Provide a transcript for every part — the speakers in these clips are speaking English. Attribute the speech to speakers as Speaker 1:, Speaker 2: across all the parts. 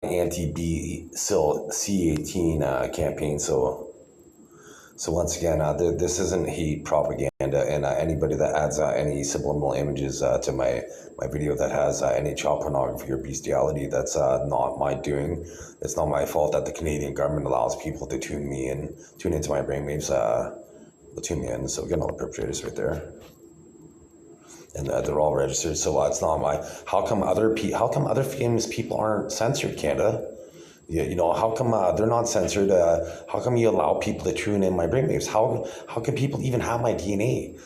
Speaker 1: anti-B C18 campaign. So once again, this isn't hate propaganda, and anybody that adds any subliminal images to my video that has any child pornography or bestiality, that's not my doing. It's not my fault that the Canadian government allows people to tune into my brainwaves. They'll tune me in. So again, all the perpetrators right there. And they're all registered, so it's not my. How come other famous people aren't censored, Canada? How come they're not censored? How come you allow people to tune in my brainwaves? How can people even have my DNA?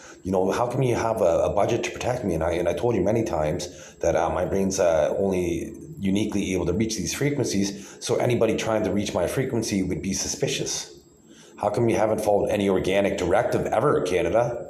Speaker 1: How come you have a budget to protect me? And I told you many times that my brain's only uniquely able to reach these frequencies, so anybody trying to reach my frequency would be suspicious. How come you haven't followed any organic directive ever, Canada?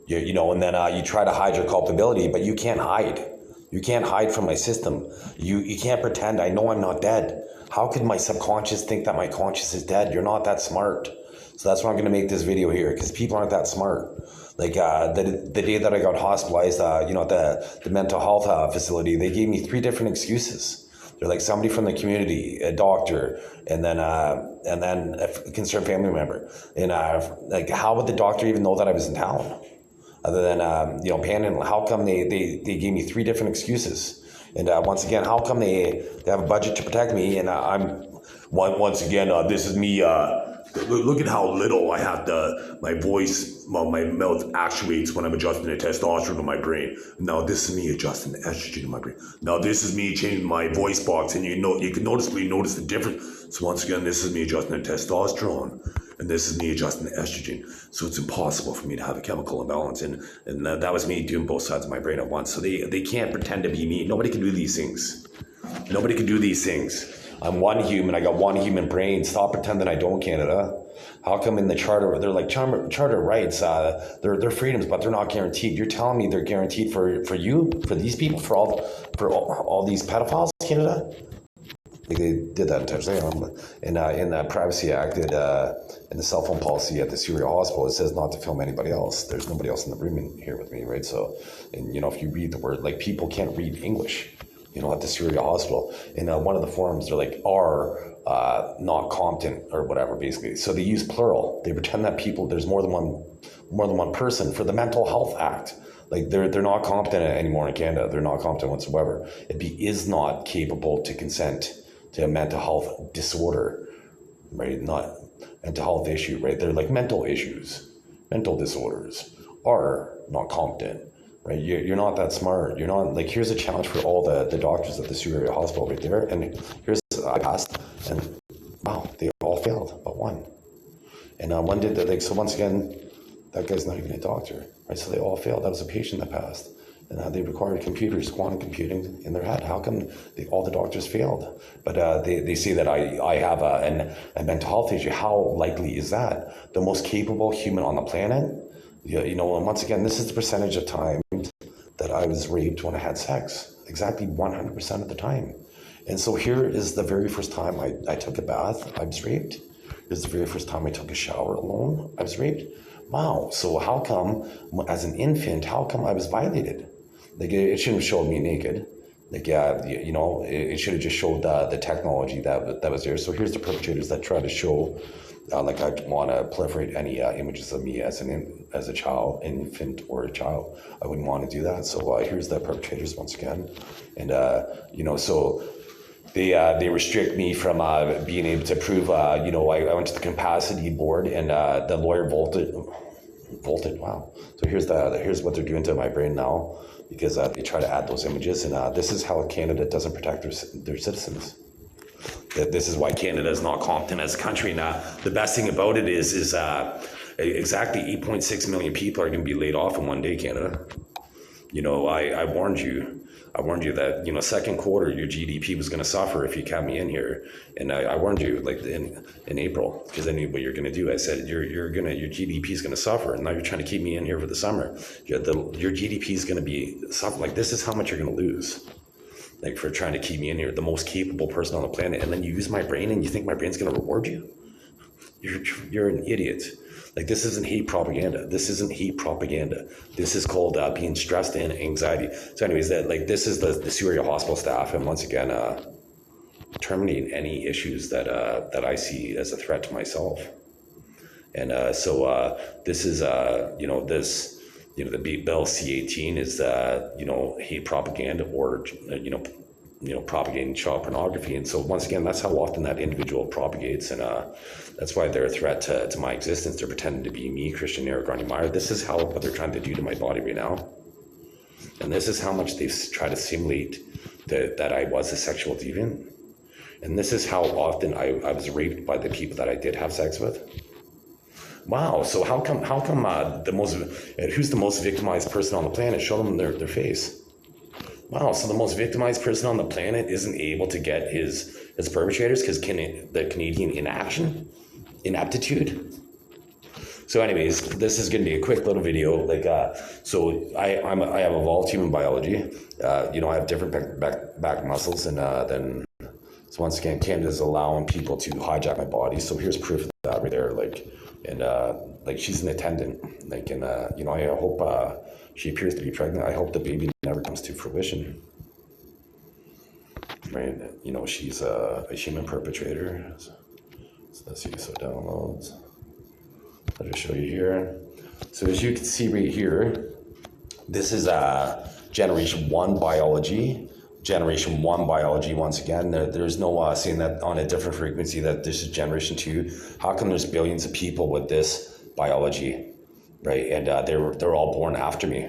Speaker 1: And then you try to hide your culpability, but you can't hide. You can't hide from my system. You can't pretend I know I'm not dead. How could my subconscious think that my conscious is dead? You're not that smart. So that's why I'm going to make this video here, because people aren't that smart. Like the day that I got hospitalized, at the mental health facility, they gave me 3 different excuses. They're like somebody from the community, a doctor, and then a concerned family member. And how would the doctor even know that I was in town? Other than, panhandling, how come they gave me 3 different excuses? And once again, how come they have a budget to protect me? And once again, this is me. Look at how little I have my voice, my mouth actuates when I'm adjusting the testosterone in my brain. Now this is me adjusting the estrogen in my brain. Now this is me changing my voice box, and you can noticeably notice the difference. So once again, this is me adjusting the testosterone, and this is me adjusting the estrogen. So it's impossible for me to have a chemical imbalance, and that was me doing both sides of my brain at once. So they can't pretend to be me. Nobody can do these things. Nobody can do these things. I'm one human. I got one human brain. Stop pretending I don't, Canada. How come in the charter, they're like charter rights, they're freedoms, but they're not guaranteed? You're telling me they're guaranteed for you, for these people, for all these pedophiles, Canada? Like they did that intentionally. In the Privacy Act, in the cell phone policy at the Syria Hospital, it says not to film anybody else. There's nobody else in the room here with me, right? So, and if you read the word, like people can't read English, at the Syria Hospital. In one of the forums, they're like, are not competent or whatever, basically. So they use plural. They pretend that there's more than one person for the Mental Health Act. Like they're not competent anymore in Canada. They're not competent whatsoever. Is not capable to consent to a mental health disorder, right? Not mental health issue, right? They're like mental issues, mental disorders are not competent. Right, you're not that smart. You're not like. Here's a challenge for all the doctors at the Syria Hospital right there. And here's I passed, and wow, they all failed but one. And one did that. Like so, once again, that guy's not even a doctor, right? So they all failed. That was a patient that passed, and they required computers, quantum computing in their head. How come all the doctors failed? But they say that I have a mental health issue. How likely is that? The most capable human on the planet. And once again, this is the percentage of time that I was raped when I had sex. Exactly 100% of the time. And so here is the very first time I took a bath, I was raped. Here's the very first time I took a shower alone, I was raped. Wow, so how come, as an infant, how come I was violated? Like, it shouldn't have showed me naked. Like, it should have just showed the technology that was there. So here's the perpetrators that try to show, like I want to proliferate any images of me as a child, infant or a child. I wouldn't want to do that. So here's the perpetrators once again, and so they restrict me from being able to prove. I went to the capacity board, and the lawyer voted. Wow. So here's what they're doing to my brain now, because they try to add those images, and this is how Canada doesn't protect their citizens. This is why Canada is not competent as a country. Now, the best thing about it is exactly 8.6 million people are going to be laid off in one day, Canada. I warned you. I warned you that, second quarter, your GDP was going to suffer if you kept me in here. And I warned you, like in April, because I knew what you're going to do. I said, your GDP is going to suffer. And now you're trying to keep me in here for the summer. Your GDP is going to be suffer. Like, this is how much you're going to lose. Like, for trying to keep me in here, the most capable person on the planet, and then you use my brain and you think my brain's going to reward you? You're an idiot. Like, this isn't hate propaganda. This isn't hate propaganda. This is called being stressed and anxiety. So anyways, this is the Syria hospital staff, and once again, terminating any issues that that I see as a threat to myself. And this is the bill C-18 is hate propaganda or propagating child pornography. And so once again, that's how often that individual propagates, and that's why they're a threat to my existence. They're pretending to be me, Christian Eric Garney Meyer. This is what they're trying to do to my body right now, and this is how much they've tried to simulate that I was a sexual deviant, and this is how often I was raped by the people that I did have sex with. Wow. So how come who's the most victimized person on the planet? Show them their face. Wow. So the most victimized person on the planet isn't able to get his perpetrators because the Canadian inaptitude. So anyways, this is going to be a quick little video. So I have evolved human biology. I have different back muscles, and then so once again, Canada's allowing people to hijack my body. So here's proof of that right there. She's an attendant. I hope she appears to be pregnant. I hope the baby never comes to fruition. Right? She's a human perpetrator. So let's see. So downloads. I'll just show you here. So as you can see right here, this is generation 1 biology. Generation 1 biology, once again, there's no saying that on a different frequency that this is generation 2. How come there's billions of people with this biology, right? And they're all born after me.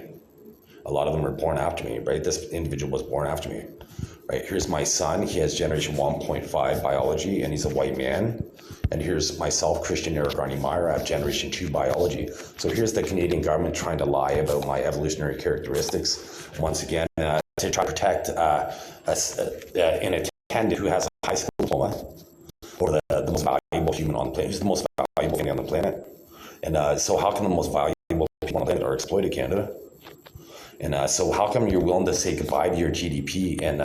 Speaker 1: A lot of them are born after me, right? This individual was born after me, right? Here's my son. He has generation 1.5 biology, and he's a white man. And here's myself, Christian Eric Garney Meyer. I have generation 2 biology. So here's the Canadian government trying to lie about my evolutionary characteristics. Once again, to try to protect an attendant who has a high school diploma, or the most valuable human on the planet. Who's the most valuable thing on the planet? And so how come the most valuable people on the planet are exploited, Canada? And so how come you're willing to say goodbye to your GDP and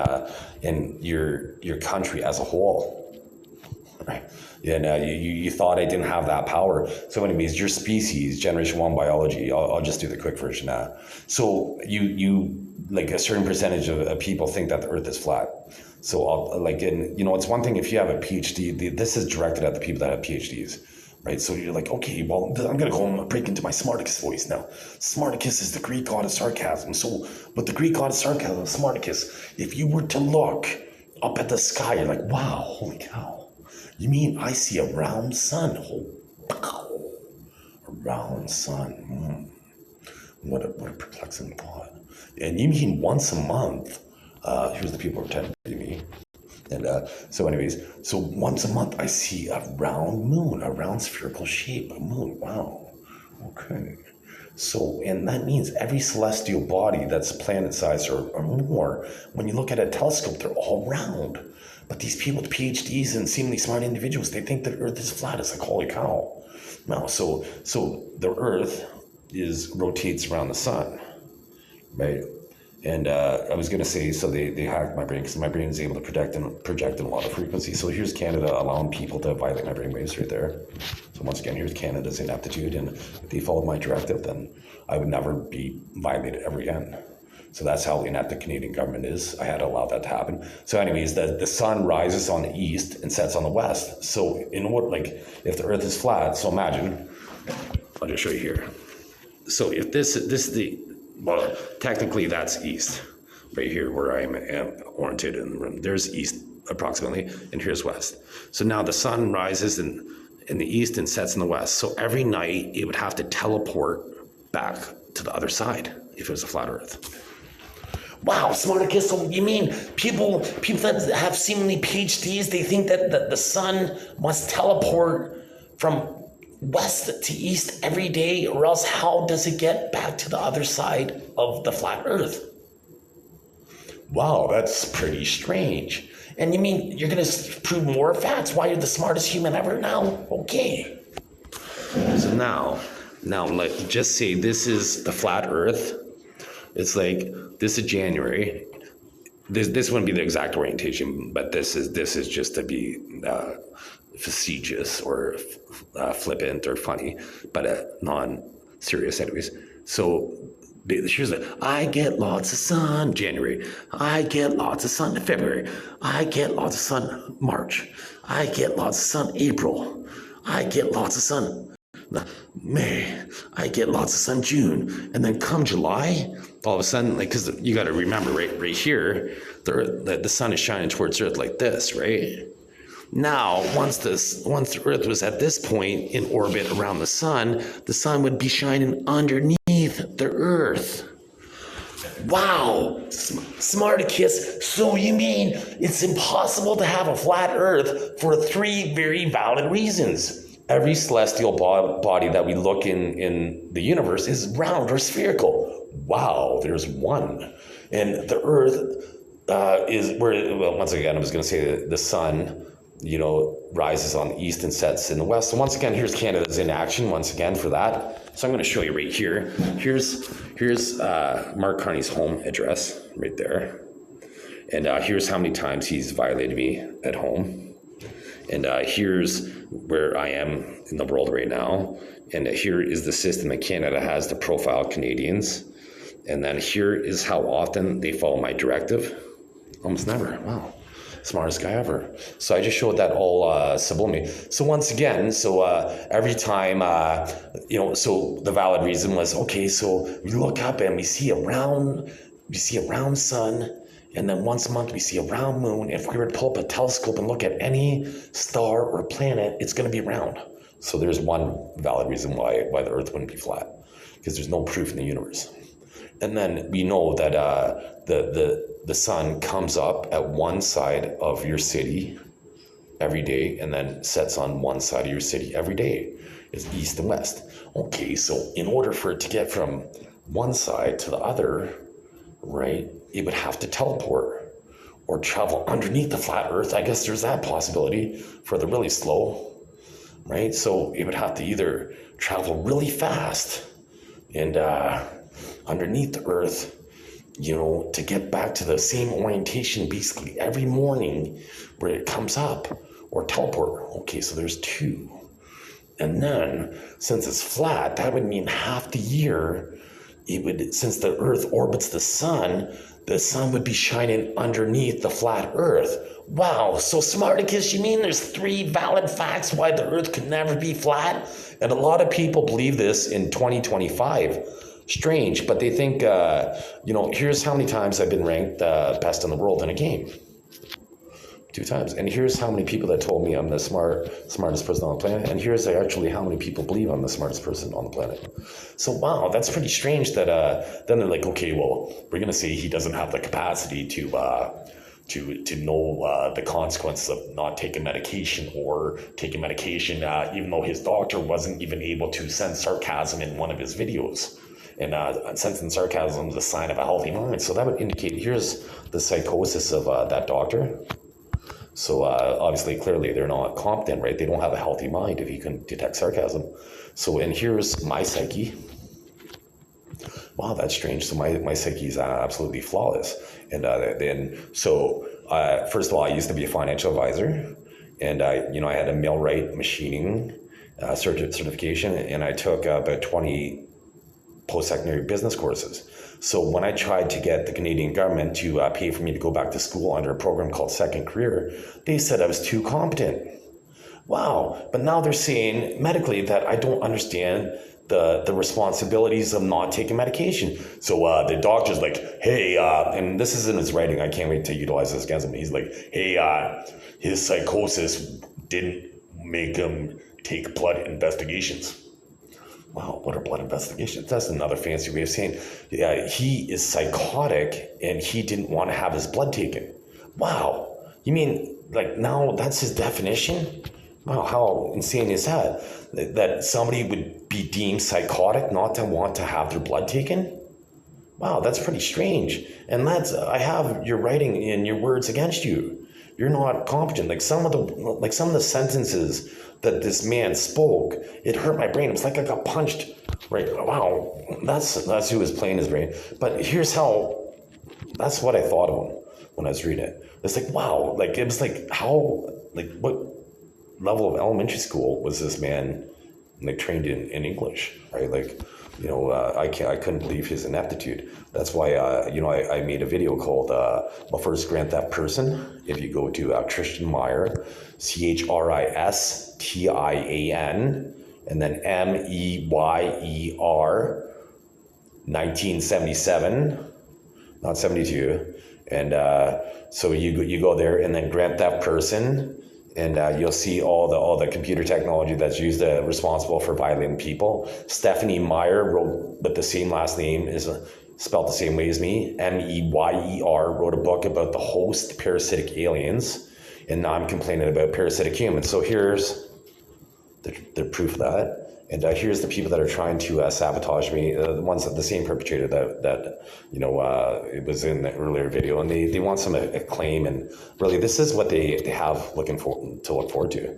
Speaker 1: your country as a whole? Right. And you thought I didn't have that power. So anyways, your species, generation 1 biology, I'll just do the quick version now. So you a certain percentage of people think that the earth is flat. So it's one thing if you have a PhD, this is directed at the people that have PhDs, right? So you're like, okay, well, I'm going to go and break into my Smarticus voice now. Smarticus is the Greek god of sarcasm. So with the Greek god of sarcasm, Smarticus, if you were to look up at the sky, you're like, wow, holy cow. You mean I see a round sun? Oh, a round sun. What a perplexing thought. And you mean once a month? Here's the people pretending to be me. And so once a month I see a round moon, a round spherical shape, a moon. Wow. Okay. So, and that means every celestial body that's planet-sized or more, when you look at a telescope, they're all round. But these people with PhDs and seemingly smart individuals, they think that Earth is flat. It's like, holy cow. No, so the Earth rotates around the sun, right? And I was going to say, so they hacked my brain because my brain is able to project in a lot of frequency. So here's Canada allowing people to violate my brain waves right there. So once again, here's Canada's inaptitude. And if they followed my directive, then I would never be violated ever again. So that's how inept the Canadian government is. I had to allow that to happen. So anyways, the sun rises on the east and sets on the west. So if the earth is flat, so imagine, I'll just show you here. So if this is well, technically that's east, right here where I am oriented in the room. There's east approximately, and here's west. So now the sun rises in the east and sets in the west. So every night it would have to teleport back to the other side if it was a flat earth. Wow, Smarticus, so you mean people that have seemingly PhDs, they think that the sun must teleport from west to east every day, or else how does it get back to the other side of the flat earth? Wow, that's pretty strange. And you mean you're going to prove more facts why you're the smartest human ever now? Okay. So now just say this is the flat earth. It's like, this is January. This wouldn't be the exact orientation, but this is just to be facetious or flippant or funny, but non-serious anyways. So
Speaker 2: She was like, I get lots of sun January. I get lots of sun February. I get lots of sun March. I get lots of sun April. I get lots of sun May. I get lots of sun June. And then come July, all of a sudden, like, because you got to remember, right here, the sun is shining towards Earth like this, right? Now, once the Earth was at this point in orbit around the sun would be shining underneath the Earth. Wow, Smarticus, so you mean it's impossible to have a flat Earth for 3 very valid reasons. Every celestial body that we look in the universe is round or spherical. Wow, there's one. And the Earth is where, well, once again, I was going to say the sun, rises on the east and sets in the west. So once again, here's Canada's inaction once again for that. So I'm going to show you right here. Here's Mark Carney's home address right there. And here's how many times he's violated me at home. And here's where I am in the world right now. And here is the system that Canada has to profile Canadians. And then here is how often they follow my directive. Almost never. Wow. Smartest guy ever. So I just showed that all subliminally. So once again, every time, so the valid reason was, okay, so we look up and we see a round sun, and then once a month we see a round moon. If we were to pull up a telescope and look at any star or planet, it's going to be round. So there's one valid reason why the Earth wouldn't be flat, because there's no proof in the universe. And then we know that the sun comes up at one side of your city every day and then sets on one side of your city every day. It's east and west. Okay, so in order for it to get from one side to the other, right, it would have to teleport or travel underneath the flat Earth. I guess there's that possibility for the really slow, right? So it would have to either travel really fast and underneath the Earth, to get back to the same orientation basically every morning where it comes up, or teleport. Okay, so there's 2. And then, since it's flat, that would mean half the year, since the Earth orbits the sun would be shining underneath the flat Earth. Wow, so Smarticus, you mean there's 3 valid facts why the Earth could never be flat? And a lot of people believe this in 2025. Strange, but they think, here's how many times I've been ranked best in the world in a game. 2 times. And here's how many people that told me I'm the smartest person on the planet. And here's actually how many people believe I'm the smartest person on the planet. So, wow, that's pretty strange that then they're like, okay, well, we're going to say he doesn't have the capacity to know the consequences of not taking medication or taking medication, even though his doctor wasn't even able to sense sarcasm in one of his videos. And sensing sarcasm is a sign of a healthy mind. So that would indicate, here's the psychosis of that doctor. So obviously, clearly, they're not competent, right? They don't have a healthy mind if you can detect sarcasm. So, and here's my psyche. Wow, that's strange. So my psyche is absolutely flawless. And first of all, I used to be a financial advisor. And I had a millwright machining certification. And I took about 20 post-secondary business courses. So when I tried to get the Canadian government to pay for me to go back to school under a program called Second Career, they said I was too competent. Wow, but now they're saying medically that I don't understand the responsibilities of not taking medication. So the doctor's like, hey, and this is in his writing, I can't wait to utilize this against him. He's like, hey, his psychosis didn't make him take blood investigations. Wow, what are blood investigations? That's another fancy way of saying he is psychotic and he didn't want to have his blood taken. Wow, you mean like now that's his definition? Wow, how insane is that? That somebody would be deemed psychotic not to want to have their blood taken? Wow, that's pretty strange. And I have your writing and your words against you. You're not competent. Like some of the sentences that this man spoke, it hurt my brain. It was like I got punched. Right? Wow, that's who was playing his brain. But that's what I thought of him when I was reading it. It's like, wow, like it was like how, like what level of elementary school was this man
Speaker 1: like trained in English, right? Like, I couldn't believe his ineptitude. That's why, I made a video called, well, first, Grant That Person. If you go to Christian Meyer, CHRISTIAN, and then MEYER, 1977, not 72. And so you go there and then Grant That Person, and you'll see all the computer technology that's used responsible for violating people. Stephanie Meyer wrote, but the same last name is spelled the same way as me, MEYER, wrote a book about the host parasitic aliens, and now I'm complaining about parasitic humans. So here's the proof of that. And here's the people that are trying to sabotage me, the same perpetrator that it was in the earlier video, and they want some acclaim, and really this is what they have to look forward to,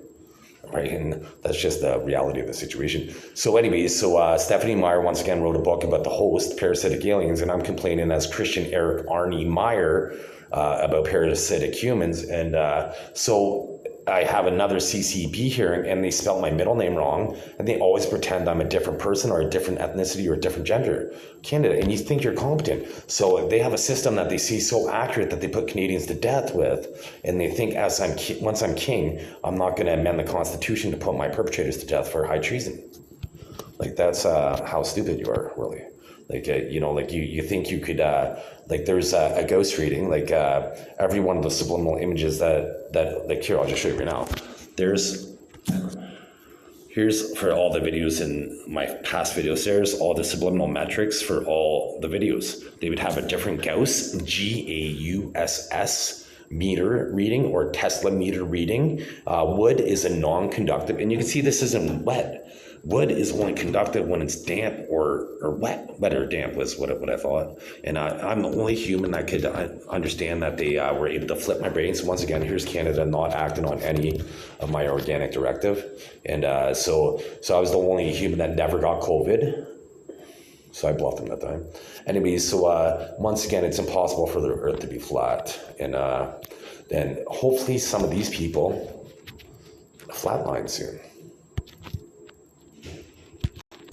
Speaker 1: right? And that's just the reality of the situation. So anyways, Stephanie Meyer once again wrote a book about the host, parasitic aliens, and I'm complaining as Christian Eric Arnie Meyer about parasitic humans, and so I have another CCB hearing, and they spelled my middle name wrong, and they always pretend I'm a different person or a different ethnicity or a different gender candidate, and you think you're competent. So they have a system that they see so accurate that they put Canadians to death with, and they think once I'm king, I'm not going to amend the Constitution to put my perpetrators to death for high treason. Like, that's how stupid you are, really. Like, you think you could, there's a ghost reading, every one of the subliminal images that here, I'll just show you right now. Here's for all the videos in my past videos, there's all the subliminal metrics for all the videos. They would have a different Gauss, GAUSS, meter reading or Tesla meter reading. Wood is a non-conductive, and you can see this isn't wet. Wood is only conductive when it's damp or wet. Wet or damp was what I thought. And I'm the only human that could understand that they were able to flip my brain. So once again, here's Canada not acting on any of my organic directive. And so I was the only human that never got COVID. So I bluffed them that time. Anyways, so once again, it's impossible for the Earth to be flat. And then hopefully some of these people flatline soon.